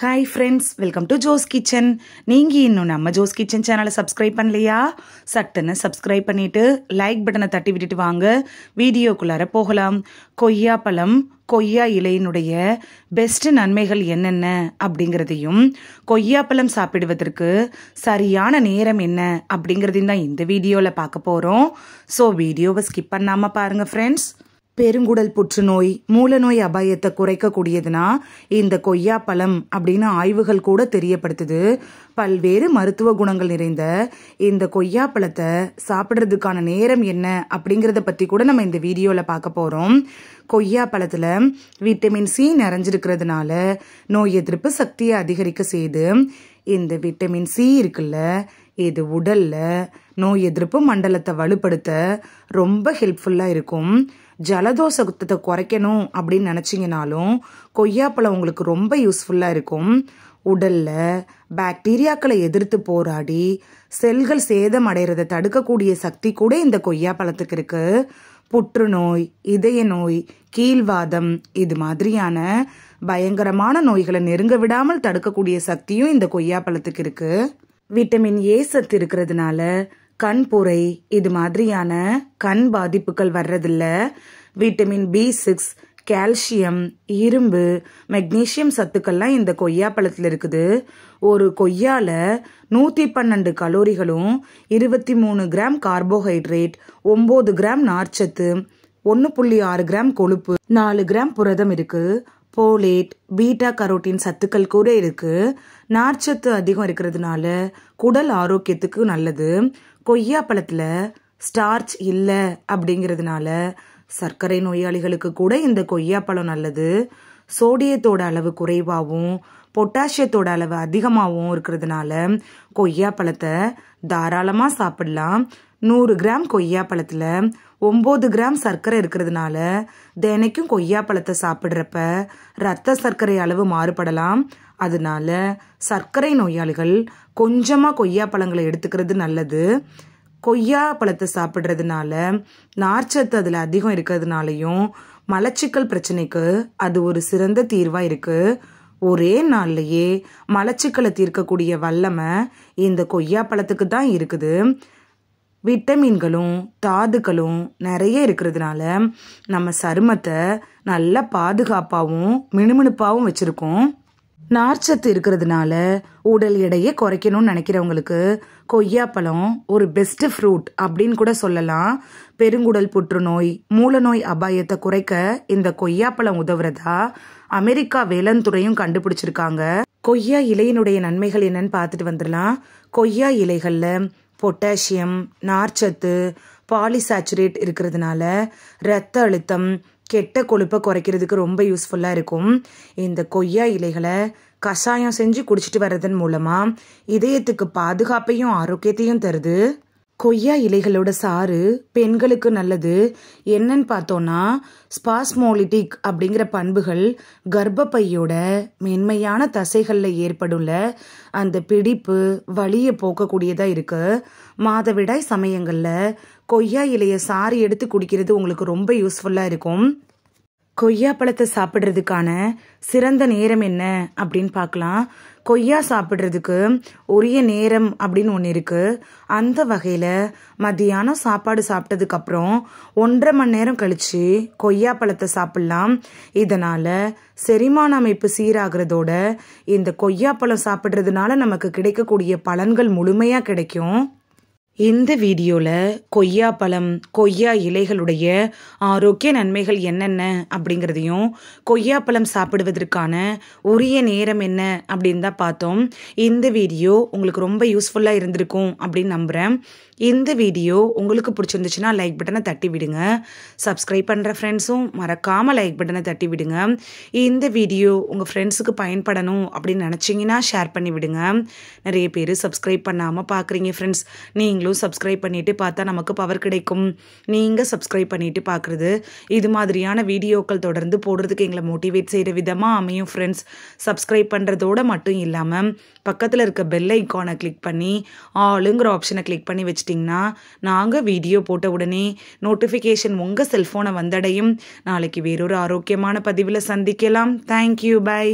Hi friends, welcome to Jo's Kitchen. நீங்க இன்னும் நம்ம Jo's Kitchen சேனலை சப்ஸ்கிரைப் பண்ணலையா? சட்டுன்னு சப்ஸ்கிரைப் பண்ணிட்டு லைக் பட்டனை தட்டி விட்டுட்டு வாங்க வீடியோக்குள்ளார போகலாம். கொய்யா பழம், கொய்யா இலையினுடைய பெஸ்ட் நன்மைகள் என்னென்ன அப்படிங்கிறதையும் கொய்யா பழம் சாப்பிடுவதற்கு சரியான நேரம் என்ன அப்படிங்கிறதையும் தான் இந்த வீடியோவில் பார்க்க போகிறோம். ஸோ வீடியோவை ஸ்கிப் பண்ணாமல் பாருங்கள் ஃப்ரெண்ட்ஸ். பெருங்குடல் புற்றுநோய், மூலநோய் அபாயத்தை குறைக்கக்கூடியதுனா இந்த கொய்யா பழம் அப்படின்னு ஆய்வுகள் கூட தெரியப்படுத்துது. பல்வேறு மருத்துவ குணங்கள் நிறைந்த இந்த கொய்யா பழத்தை சாப்பிட்றதுக்கான நேரம் என்ன அப்படிங்கிறத பற்றி கூட நம்ம இந்த வீடியோவில் பார்க்க போகிறோம். கொய்யா பழத்தில் விட்டமின் சி நிறைஞ்சிருக்கிறதுனால நோய் எதிர்ப்பு சக்தியை அதிகரிக்க செய்து. இந்த விட்டமின் சி இருக்குல்ல, இது உடல்ல நோய் எதிர்ப்பு மண்டலத்தை வலுப்படுத்த ரொம்ப ஹெல்ப்ஃபுல்லாக இருக்கும். ஜலதோஷத்தை குறைக்கணும் அப்படின்னு நினச்சிங்கனாலும் கொய்யாப்பழம் உங்களுக்கு ரொம்ப யூஸ்ஃபுல்லாக இருக்கும். உடலில் பாக்டீரியாக்களை எதிர்த்து போராடி செல்கள் சேதம் அடைகிறத தடுக்கக்கூடிய சக்தி கூட இந்த கொய்யாப்பழத்துக்கு இருக்குது. புற்றுநோய், இதய நோய், கீழ்வாதம் இது மாதிரியான பயங்கரமான நோய்களை நெருங்க விடாமல் தடுக்கக்கூடிய சக்தியும் இந்த கொய்யாப்பழத்துக்கு இருக்குது. விட்டமின் ஏ சத்து இருக்கிறதுனால கண்புரை இது மாதிரியான கண் பாதிப்புகள் வர்றதில்ல. விட்டமின் B6, கால்சியம், இரும்பு, மெக்னீசியம் சத்துக்கள்லாம் இந்த கொய்யா பழத்தில் இருக்குது. ஒரு கொய்யால 112 கலோரிகளும் 23 கிராம் கார்போஹைட்ரேட், 9 கிராம் நார்ச்சத்து, 1.6 கிராம் கொழுப்பு, 4 கிராம் புரதம் இருக்கு. போலேட், பீட்டா கரோட்டின் சத்துக்கள் கூட இருக்கு. நார்ச்சத்து அதிகம் இருக்கிறதுனால குடல் ஆரோக்கியத்துக்கு நல்லது. கொய்யா பழத்துல ஸ்டார்ச் இல்லை அப்படிங்கிறதுனால சர்க்கரை நோயாளிகளுக்கு கூட இந்த கொய்யா பழம் நல்லது. சோடியத்தோட அளவு குறைவாகவும் பொட்டாசியத்தோட அளவு அதிகமாகவும் இருக்கிறதுனால கொய்யா பழத்தை தாராளமாக சாப்பிடலாம். 100 கிராம் கொய்யா பழத்தில் 9 கிராம் சர்க்கரை இருக்கிறதுனால தினைக்கும் கொய்யா பழத்தை சாப்பிட்றப்ப ரத்த சர்க்கரை அளவு மாறுபடலாம். அதனால சர்க்கரை நோயாளிகள் கொஞ்சமாக கொய்யா பழங்களை எடுத்துக்கிறது நல்லது. கொய்யா பழத்தை சாப்பிட்றதுனால நார்ச்சத்து அதில் அதிகம் இருக்கிறதுனாலையும் மலச்சிக்கல் பிரச்சனைக்கு அது ஒரு சிறந்த தீர்வாக இருக்குது. ஒரே நாள்லையே மலச்சிக்கலை தீர்க்கக்கூடிய வல்லமை இந்த கொய்யா பழத்துக்கு தான் இருக்குது. விட்டமின்களும் தாதுக்களும் நிறைய இருக்கிறதுனால நம்ம சருமத்தை நல்ல பாதுகாப்பாகவும் மினுமினுப்பாகவும் வச்சுருக்கோம். நார்ச்சத்து இருக்கிறதுனால உடல் எடையை குறைக்கணும்னு நினைக்கிறவங்களுக்கு கொய்யாப்பழம் ஒரு பெஸ்ட் ஃப்ரூட் அப்படின்னு கூட சொல்லலாம். பெருங்குடல் புற்றுநோய், மூலநோய் அபாயத்தை குறைக்க இந்த கொய்யாப்பழம் உதவுறதா அமெரிக்கா வேளாண் துறையும் கண்டுபிடிச்சிருக்காங்க. கொய்யா இலையினுடைய நன்மைகள் என்னன்னு பார்த்துட்டு வந்துடலாம். கொய்யா இலைகளில் பொட்டாசியம், நார்ச்சத்து, பாலிசாச்சுரேட் இருக்கிறதுனால இரத்த அழுத்தம், கெட்ட கொழுப்பை குறைக்கிறதுக்கு ரொம்ப யூஸ்ஃபுல்லாக இருக்கும். இந்த கொய்யா இலைகளை கஷாயம் செஞ்சு குடிச்சிட்டு வர்றதன் மூலமாக இதயத்துக்கு பாதுகாப்பையும் ஆரோக்கியத்தையும் தருது. கொய்யா இலைகளோட சாறு பெண்களுக்கு நல்லது. என்னன்னு பார்த்தோன்னா ஸ்பாஸ்மோலிட்டிக் அப்படிங்கிற பண்புகள் கர்ப்பப்பையோட மென்மையான தசைகளில் ஏற்படும்ல அந்த பிடிப்பு வலியை போக்கக்கூடியதாக இருக்குது. மாதவிடாய் சமயங்களில் கொய்யா இலையை சாறு எடுத்து குடிக்கிறது உங்களுக்கு ரொம்ப யூஸ்ஃபுல்லாக இருக்கும். கொய்யா பழத்தை சாப்பிட்றதுக்கான சிறந்த நேரம் என்ன அப்படின்னு பார்க்கலாம். கொய்யா சாப்பிட்றதுக்கு உரிய நேரம் அப்படின்னு ஒன்று இருக்குது. அந்த வகையில் மத்தியானம் சாப்பாடு சாப்பிட்டதுக்கப்புறம் 1.5 மணி நேரம் கழித்து கொய்யா பழத்தை சாப்பிட்லாம். இதனால் செரிமான அமைப்பு சீராகிறதோட இந்த கொய்யா பழம் சாப்பிட்றதுனால நமக்கு கிடைக்கக்கூடிய பலன்கள் முழுமையாக கிடைக்கும். இந்த வீடியோவில் கொய்யா பழம், கொய்யா இலைகளுடைய ஆரோக்கிய நன்மைகள் என்னென்ன அப்படிங்கிறதையும் கொய்யா பழம் சாப்பிடுவதற்கான உரிய நேரம் என்ன அப்படின்னு தான் பார்த்தோம். இந்த வீடியோ உங்களுக்கு ரொம்ப யூஸ்ஃபுல்லாக இருந்திருக்கும் அப்படின்னு நம்புகிறேன். இந்த வீடியோ உங்களுக்கு பிடிச்சிருந்துச்சுன்னா லைக் பட்டனை தட்டி விடுங்க. சப்ஸ்கிரைப் பண்ணுற ஃப்ரெண்ட்ஸும் மறக்காமல் லைக் பட்டனை தட்டி விடுங்க. இந்த வீடியோ உங்கள் ஃப்ரெண்ட்ஸுக்கு பயன்படணும் அப்படின்னு நினச்சிங்கன்னா ஷேர் பண்ணி விடுங்க. நிறைய பேர் சப்ஸ்கிரைப் பண்ணாமல் பார்க்குறீங்க ஃப்ரெண்ட்ஸ். நீங்களும் சப்ஸ்கிரைப் பண்ணிட்டு பார்த்தா நமக்கு பவர் கிடைக்கும். நீங்கள் சப்ஸ்கிரைப் பண்ணிட்டு பார்க்குறது இது மாதிரியான வீடியோக்கள் தொடர்ந்து போடுறதுக்கு எங்களை மோட்டிவேட் செய்கிற விதமாக அமையும் ஃப்ரெண்ட்ஸ். சப்ஸ்கிரைப் பண்ணுறதோடு மட்டும் இல்லாமல் பக்கத்தில் இருக்க பெல் ஐக்கானை கிளிக் பண்ணி ஆளுங்கிற ஆப்ஷனை கிளிக் பண்ணி வச்சிட்டிங்கன்னா நாங்கள் வீடியோ போட்ட உடனே நோட்டிஃபிகேஷன் உங்கள் செல்ஃபோனை வந்தடையும். நாளைக்கு வேறொரு ஆரோக்கியமான பதிவில் சந்திக்கலாம். Thank you, by.